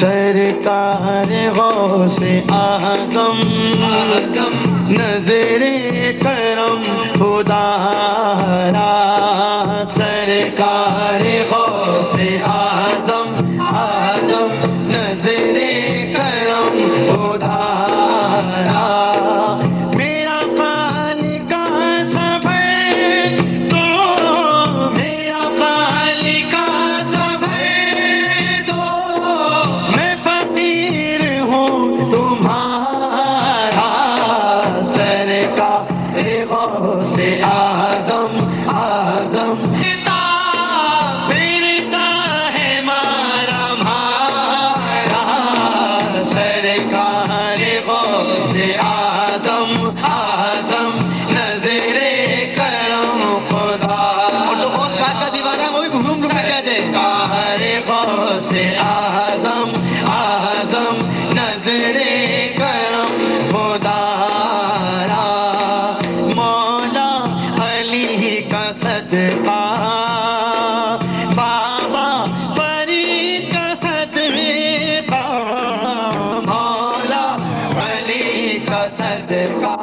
سرکار غوث اعظم نظر کرم خدا را، سرکار غوث اعظم نظر کرم خدا را، میرا خالق کا سفر تو، میرا خالق کا سفر تو، میں فقیر ہوں تمہارا، سرکار غوث اعظم پھرتا ہے مارا مارا، سرکار غوث اعظم نظر کرم خدا، اور جو غوث پاک کا دیوانہ ہے وہ بھی گھوم گھوم کے کہتے ہیں سرکار غوث اعظم نظر کرم خدا را، مولا علی کا صدقہ، بابا فرید کا صدقہ، مولا علی کا صدقہ،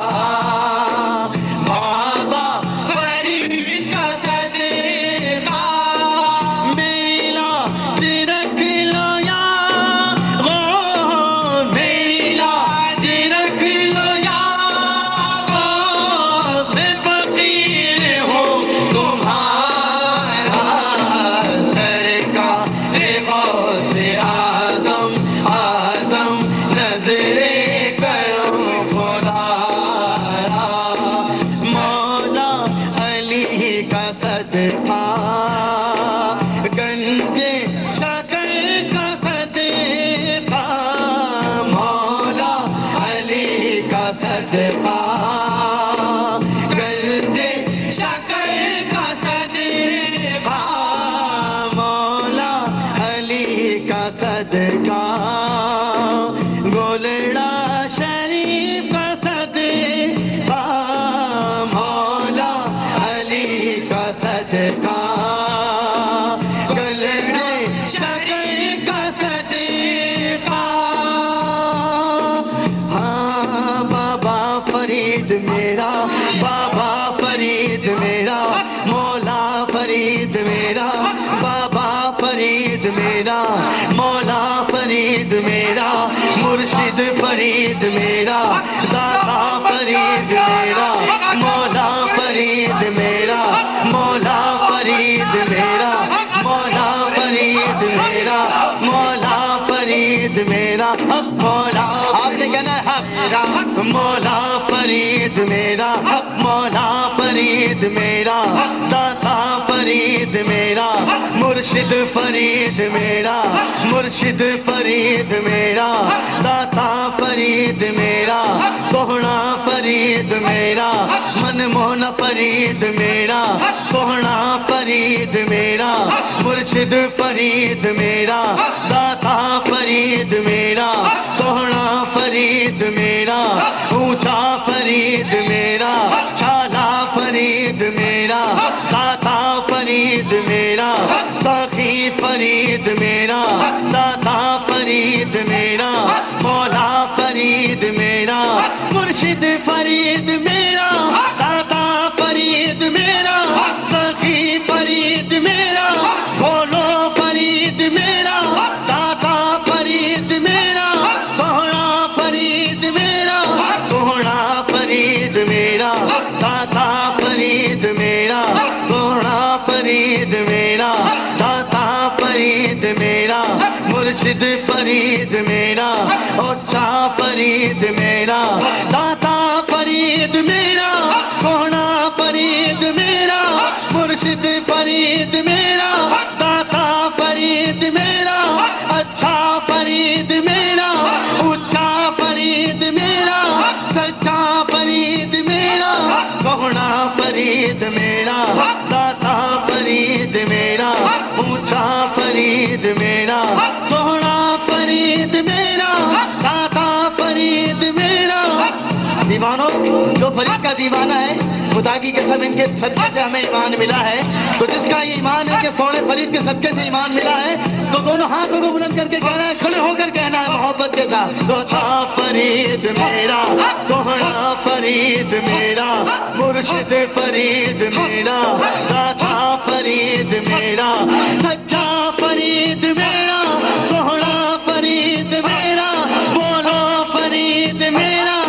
بابا فرید کا صدقہ، میری لاج رکھ لو یا غوث، میری لاج رکھ لو یا غوث، میں فقیر ہوں تمہارا، سرکار غوث اعظم نظر کرم خدا را، مولا علی کا صدقہ، گنج شکر کا صدقہ، مولا علی کا صدقہ، گنج شکر کا صدقہ، مولا علی کا صدقہ، گولڑا شریف کا صدقہ، مولا علی کا صدقہ، گلڑ شکر کا صدقہ، ہاں بابا فرید میرا، بابا فرید میرا، مولا فرید میرا، بابا فرید میرا، مولا فرید میرا، مرشد فرید میرا، داتا فرید میرا، مولا فرید میرا، مولا فرید میرا، مولا فرید میرا، مولا فرید میرا، حق مولا، آپ نے کہنا ہے حق میرا، مولا فرید میرا، مولا فرید میرا، داتا فرید میرا، مرشد فرید میرا، مرشد فرید میرا، داتا فرید میرا، سوہنا فرید میرا، منموہن فرید میرا، سوہنا فرید میرا، مرشد فرید میرا، داتا فرید میرا، سوہنا فرید میرا، اونچا فرید میرا، شالا فرید میرا، داتا فرید میرا، ساقی فرید میرا، داتا فرید میرا، مولا فرید میرا، مرشد فرید میرا، داتا فرید میرا، ساقی فرید میرا، بولو فرید میرا، داتا فرید میرا، سوہنا فرید میرا، سوہنا فرید میرا، داتا فرید میرا، سوہنا فرید میرا، داتا فرید میرا، مرشد فرید میرا، اونچا فرید میرا، داتا فرید میرا، سوہنا فرید میرا، مرشد فرید میرا، داتا فرید میرا، اچھا فرید میرا، اونچا فرید میرا، سچا فرید میرا، سوہنا فرید میرا، داتا فرید میرا، اونچا فرید میرا، سوہنا فرید میرا، داتا فرید میرا، دیوانوں جو فرید کا دیوانہ ہے، خدا کی قسم ان کے صدقے سے ہمیں ایمان ملا ہے، تو جس کا یہ ایمان ہے کہ فوڑ فرید کے صدقے سے ایمان ملا ہے، تو دونوں ہاتھوں کو بلند کر کے کہنا ہے، کھڑے ہو کر کہنا ہے محبت کے ساتھ، داتا فرید میرا، سوہنا فرید میرا، مرشد فرید میرا، داتا فرید میرا، سچا فرید میرا، سوہنا فرید میرا، بولو فرید میرا،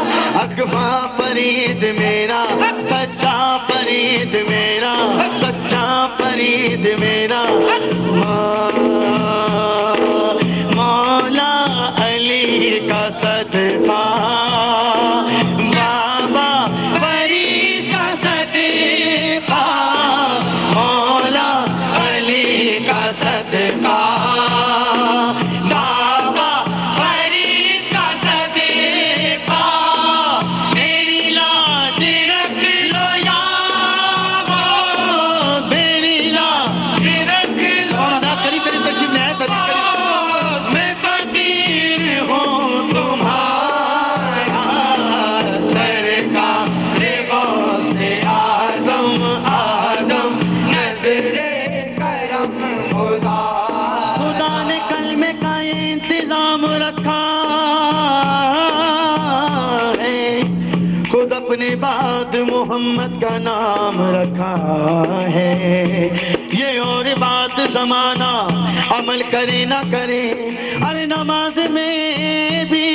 اکفا فرید میرا، سچا فرید میرا، سچا فرید میرا، مولا علی کا صدقہ، بابا فرید کا صدقہ، مولا علی کا صدقہ، بابا فرید کا صدقہ، میری لاج رکھ لو یا غوث، میری لاج رکھ لو یا غوث، میں فقیر ہوں تمہارا، سرکار غوث اعظم، آدم نظر کرم خدا، خدا نے کلمے کا انتظام رکھا ہے، خود اپنے بعد محمد کا نام رکھا ہے، یہ اور بات زمانہ عمل کرے نہ کرے، ارے نماز میں بھی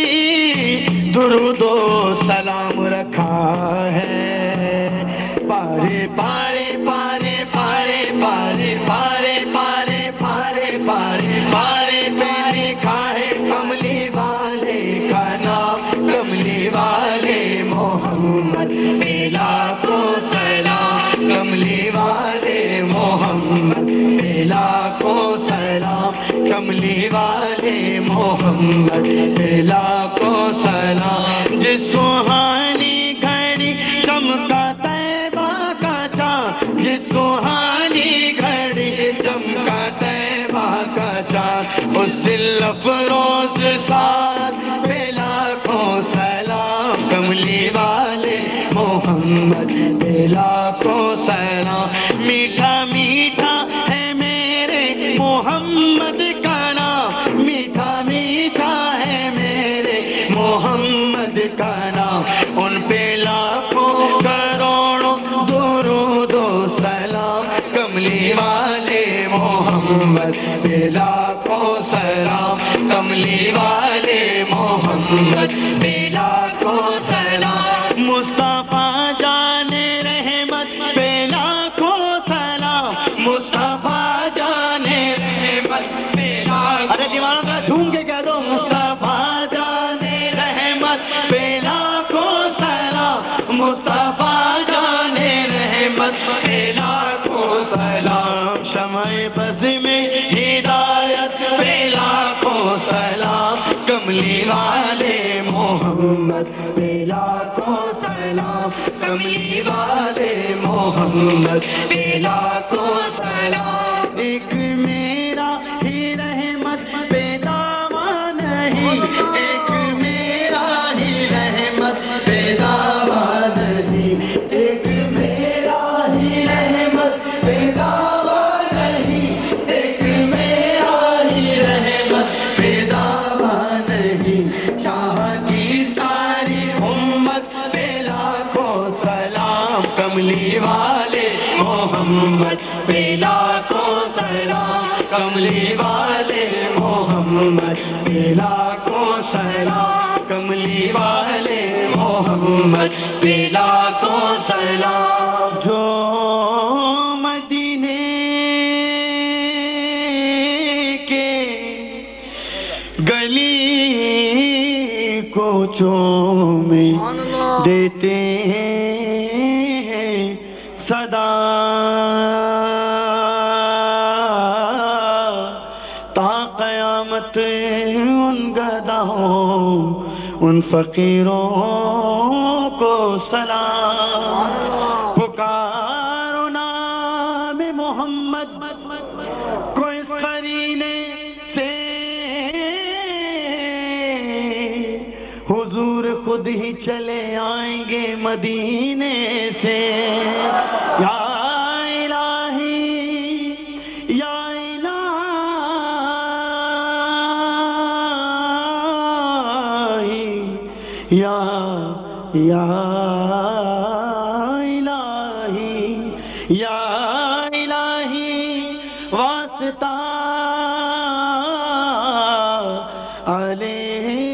درود و سلام رکھا ہے، پارے پارے پارے پارے پارے پارے پارے پارے پارے پارے پہ لکھا ہے کملی والے کا نام، کملی والے محمد پہ لاکھوں سلام، کملی والے محمد پہ لاکھوں سلام، کملی والے محمد پہ لاکھوں سلام، جس سوہانی گھڑی چمکا طیبہ کا چاند، جس سوہانی گھڑی چمکا طیبہ کا چاند، اس دل افروز ساتھ پہ لاکھوں سلام، کملی والے محمد پہ لاکھوں سلام، میٹھا میٹھا ہے میرے محمد کا نام، میٹھا میٹھا ہے میرے محمد کا نام، ان پہ لاکھوں کروڑوں درود و سلام، کملی والے محمد پہ لاکھوں سلام، کملی والے محمد پہ لاکھوں سلام، مصطفیٰ جان رحمت پہ لاکھوں سلام، مصطفیٰ جان رحمت پہ لاکھوں، ارے دیوانوں ذرا جھوم کے کہہ دو، مصطفیٰ جان رحمت پہ لاکھوں سلام، مصطفیٰ جان رحمت پہ لاکھوں سلام، شمع بز میں ہدایت پہ لاکھوں سلام، کملی والے محمد پہ لاکھوں سلام، کملی والے محمد پہ لاکھوں سلام، ایک میرا ہی رحمت پہ دعویٰ نہیں، ایک میرا ہی رحمت پہ دعویٰ نہیں، ایک میرا ہی رحمت پہ دعویٰ نہیں، ایک میرا ہی رحمت پہ دعویٰ نہیں، شاہ کی ساری امت پہ لاکھوں سلام، کملی والے محمد پہ لاکھوں سلام، کملی والے محمد پہ لاکھوں سلام، کملی والے محمد پہ لاکھوں سلام، جو مدینے کے گلی کوچوں میں دیتے ہیں صدا، تا قیامت ان گداؤں ان فقیروں کو سلام، پکارو نام محمد کو اس قرینے سے، حضور خدا خود ہی چلے آئیں گے مدینے سے یا الہی یا الہی یا الہی یا الہی واسطہ علیہ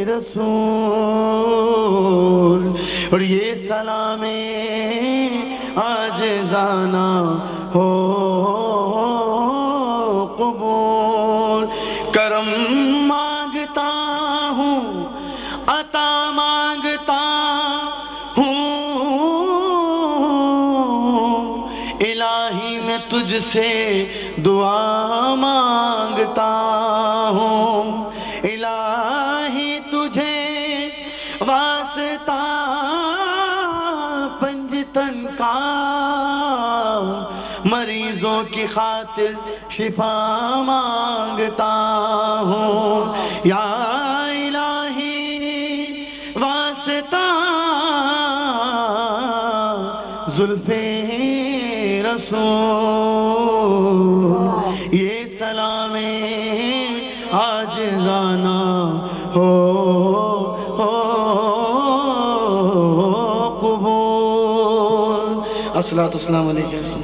رسول اور یہ سلام عاجزانہ ہو قبول کرم مانگتا ہوں عطا مانگتا ہوں الہی میں تجھ سے دعا مانگتا ہوں الہی تجھے واسطہ پنجتن کا مریضوں کی خاطر شفا مانگتا ہوں یا الہی واسطہ زلف رسول یہ سلام عاجزانہ ہو قبول الصلاۃ والسلام علیکم